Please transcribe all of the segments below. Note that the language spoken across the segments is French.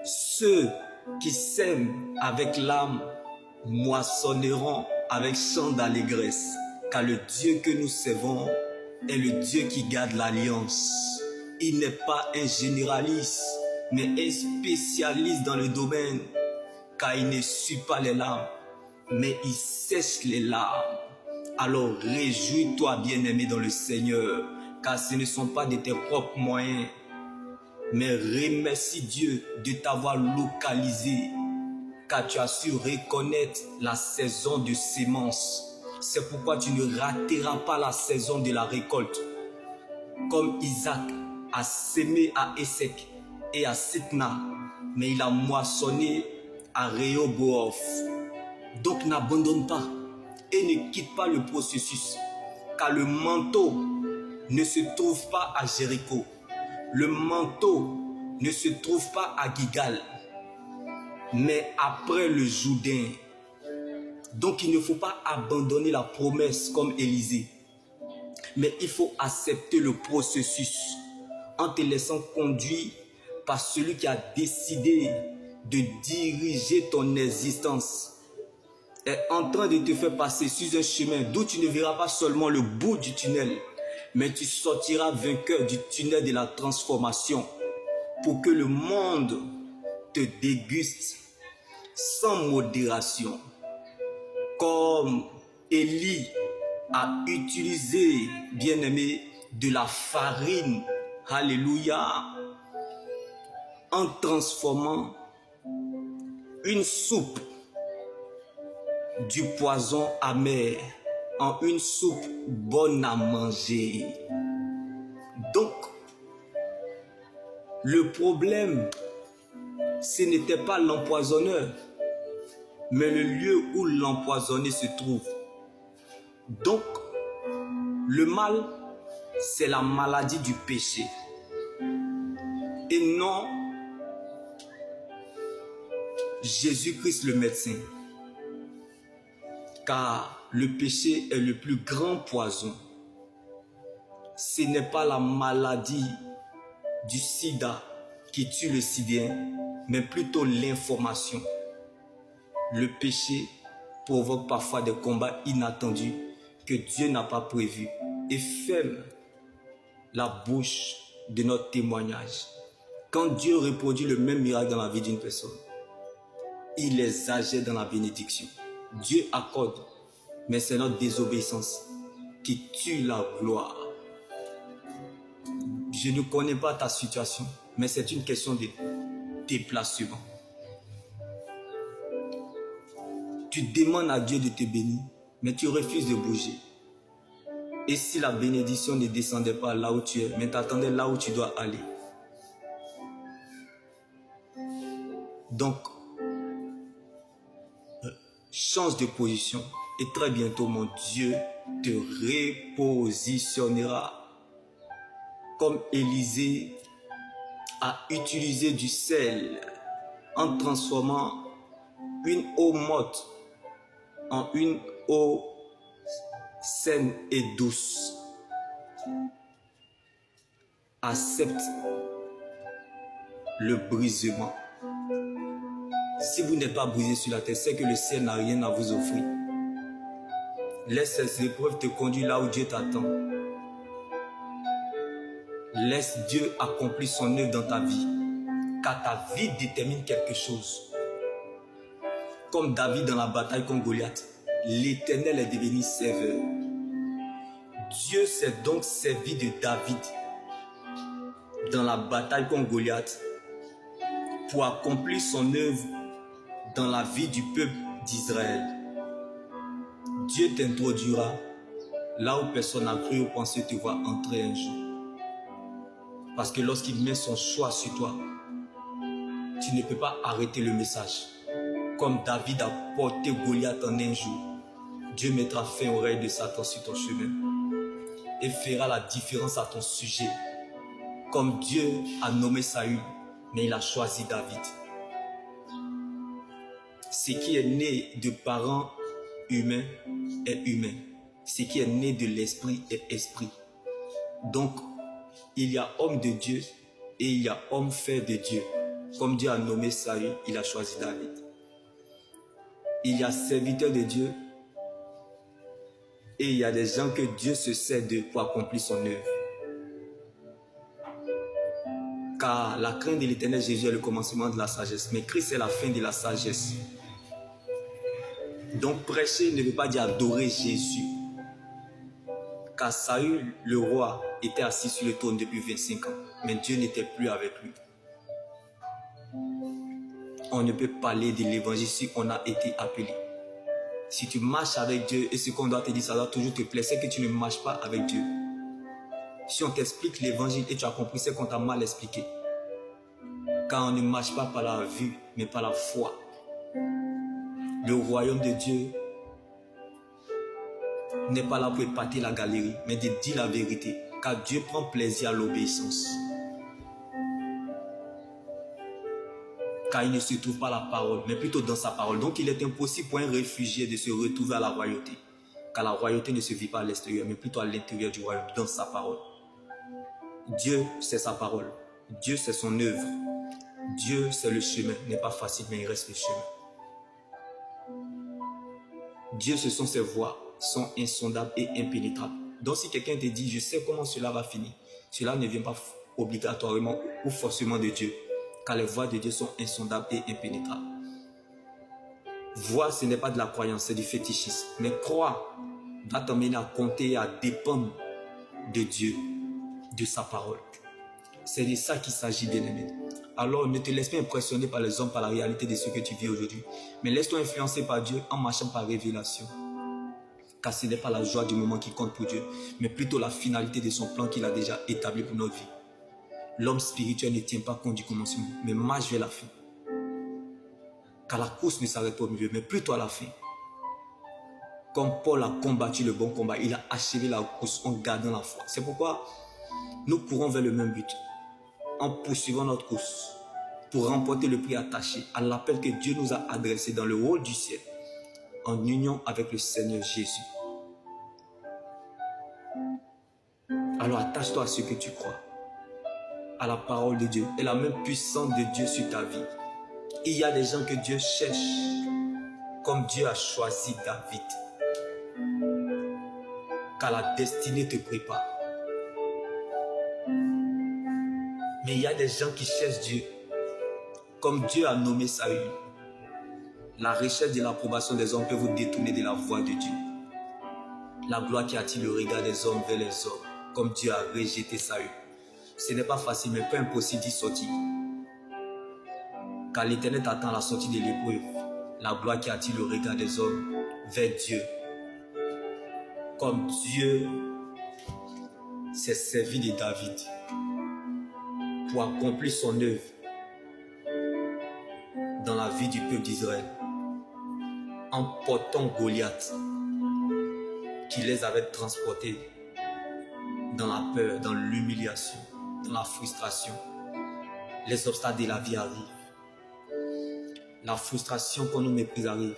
Ceux qui sèment avec l'âme moissonneront avec chant d'allégresse, car le Dieu que nous servons est le Dieu qui garde l'alliance. Il n'est pas un généraliste, mais un spécialiste dans le domaine, car il ne suit pas les larmes, mais il sèche les larmes. Alors réjouis-toi, bien-aimé dans le Seigneur, car ce ne sont pas de tes propres moyens, mais remercie Dieu de t'avoir localisé, car tu as su reconnaître la saison de sémence. C'est pourquoi tu ne rateras pas la saison de la récolte. Comme Isaac a sémé à Essek et à Sitna, mais il a moissonné à Rehoboth. Donc n'abandonne pas et ne quitte pas le processus, car le manteau ne se trouve pas à Jéricho. Le manteau ne se trouve pas à Gigal, mais après le Jourdain. Donc il ne faut pas abandonner la promesse comme Élisée, mais il faut accepter le processus en te laissant conduire par celui qui a décidé de diriger ton existence, est en train de te faire passer sur un chemin d'où tu ne verras pas seulement le bout du tunnel, mais tu sortiras vainqueur du tunnel de la transformation pour que le monde te déguste sans modération. Comme Élie a utilisé, bien-aimé, de la farine, alléluia, en transformant une soupe du poison amer en une soupe bonne à manger. Donc, le problème, ce n'était pas l'empoisonneur, mais le lieu où l'empoisonné se trouve. Donc, le mal, c'est la maladie du péché. Et non Jésus-Christ le médecin. Car le péché est le plus grand poison. Ce n'est pas la maladie du sida qui tue le sidéen, mais plutôt l'information. Le péché provoque parfois des combats inattendus que Dieu n'a pas prévus et ferme la bouche de notre témoignage. Quand Dieu reproduit le même miracle dans la vie d'une personne, il exagère dans la bénédiction. Dieu accorde, mais c'est notre désobéissance qui tue la gloire. Je ne connais pas ta situation, mais c'est une question de déplacement. Tu demandes à Dieu de te bénir, mais tu refuses de bouger. Et si la bénédiction ne descendait pas là où tu es, mais t'attendais là où tu dois aller. Donc, change de position et très bientôt mon Dieu te repositionnera. Comme Élisée a utilisé du sel en transformant une eau morte en une eau saine et douce. Accepte le brisement. Si vous n'êtes pas brisé sur la terre, c'est que le ciel n'a rien à vous offrir. Laisse ces épreuves te conduire là où Dieu t'attend. Laisse Dieu accomplir son œuvre dans ta vie, car ta vie détermine quelque chose. Comme David dans la bataille contre Goliath, l'Éternel est devenu serveur. Dieu s'est donc servi de David dans la bataille contre Goliath pour accomplir son œuvre dans la vie du peuple d'Israël. Dieu t'introduira là où personne n'a cru ou pensé te voir entrer un jour. Parce que lorsqu'il met son choix sur toi, tu ne peux pas arrêter le message. Comme David a porté Goliath en un jour, Dieu mettra fin aux oreilles de Satan sur ton chemin et fera la différence à ton sujet. Comme Dieu a nommé Saül, mais il a choisi David. Ce qui est né de parents humains est humain. Ce qui est né de l'esprit est esprit. Donc, il y a homme de Dieu et il y a homme fait de Dieu. Comme Dieu a nommé Saül, il a choisi David. Il y a serviteurs de Dieu et il y a des gens que Dieu se sert d'eux pour accomplir son œuvre. Car la crainte de l'Éternel Jésus est le commencement de la sagesse, mais Christ est la fin de la sagesse. Donc prêcher ne veut pas dire adorer Jésus. Car Saül, le roi, était assis sur le trône depuis 25 ans, mais Dieu n'était plus avec lui. On ne peut parler de l'évangile si on a été appelé. Si tu marches avec Dieu et ce qu'on doit te dire, ça doit toujours te plaire, c'est que tu ne marches pas avec Dieu. Si on t'explique l'évangile et tu as compris, c'est qu'on t'a mal expliqué. Car on ne marche pas par la vue, mais par la foi. Le royaume de Dieu n'est pas là pour épater la galerie, mais de dire la vérité. Car Dieu prend plaisir à l'obéissance. Car il ne se trouve pas à la parole, mais plutôt dans sa parole. Donc il est impossible pour un réfugié de se retrouver à la royauté. Car la royauté ne se vit pas à l'extérieur, mais plutôt à l'intérieur du royaume, dans sa parole. Dieu, c'est sa parole. Dieu, c'est son œuvre. Dieu, c'est le chemin. N'est pas facile, mais il reste le chemin. Dieu, ce sont ses voies, sont insondables et impénétrables. Donc si quelqu'un te dit, je sais comment cela va finir, cela ne vient pas obligatoirement ou forcément de Dieu. Car les voies de Dieu sont insondables et impénétrables. Voir, ce n'est pas de la croyance, c'est du fétichisme. Mais croire va t'emmener à compter et à dépendre de Dieu, de sa parole. C'est de ça qu'il s'agit, bien-aimé. Alors ne te laisse pas impressionner par les hommes, par la réalité de ce que tu vis aujourd'hui. Mais laisse-toi influencer par Dieu en marchant par révélation. Car ce n'est pas la joie du moment qui compte pour Dieu, mais plutôt la finalité de son plan qu'il a déjà établi pour notre vie. L'homme spirituel ne tient pas compte du commencement, mais marche vers la fin. Car la course ne s'arrête pas au milieu, mais plutôt à la fin. Comme Paul a combattu le bon combat, il a achevé la course en gardant la foi. C'est pourquoi nous courons vers le même but, en poursuivant notre course, pour remporter le prix attaché à l'appel que Dieu nous a adressé dans le haut du ciel, en union avec le Seigneur Jésus. Alors attache-toi à ce que tu crois, à la parole de Dieu et la même puissance de Dieu sur ta vie. Il y a des gens que Dieu cherche, comme Dieu a choisi David. Car la destinée te prépare. Mais il y a des gens qui cherchent Dieu, comme Dieu a nommé Saül. La recherche de l'approbation des hommes peut vous détourner de la voie de Dieu. La gloire qui attire le regard des hommes vers les hommes, comme Dieu a rejeté Saül. Ce n'est pas facile, mais pas impossible d'y sortir. Car l'Éternel t'attend à la sortie de l'épreuve. La gloire qui attire le regard des hommes vers Dieu. Comme Dieu s'est servi de David pour accomplir son œuvre dans la vie du peuple d'Israël, en portant Goliath, qui les avait transportés dans la peur, dans l'humiliation, dans la frustration. Les obstacles de la vie arrivent. La frustration qu'on nous méprise arrive.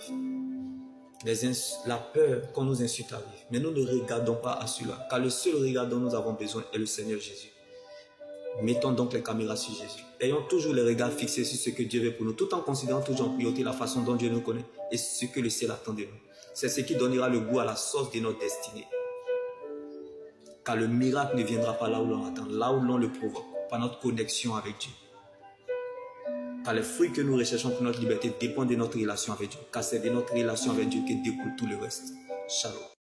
La peur qu'on nous insulte arrive. Mais nous ne regardons pas à cela, car le seul regard dont nous avons besoin est le Seigneur Jésus. Mettons donc les caméras sur Jésus. Ayons toujours les regards fixés sur ce que Dieu veut pour nous, tout en considérant toujours en priorité la façon dont Dieu nous connaît et ce que le ciel attend de nous. C'est ce qui donnera le goût à la sauce de notre destinée. Car le miracle ne viendra pas là où l'on attend, là où l'on le provoque, par notre connexion avec Dieu. Car les fruits que nous recherchons pour notre liberté dépendent de notre relation avec Dieu. Car c'est de notre relation avec Dieu que découle tout le reste. Shalom.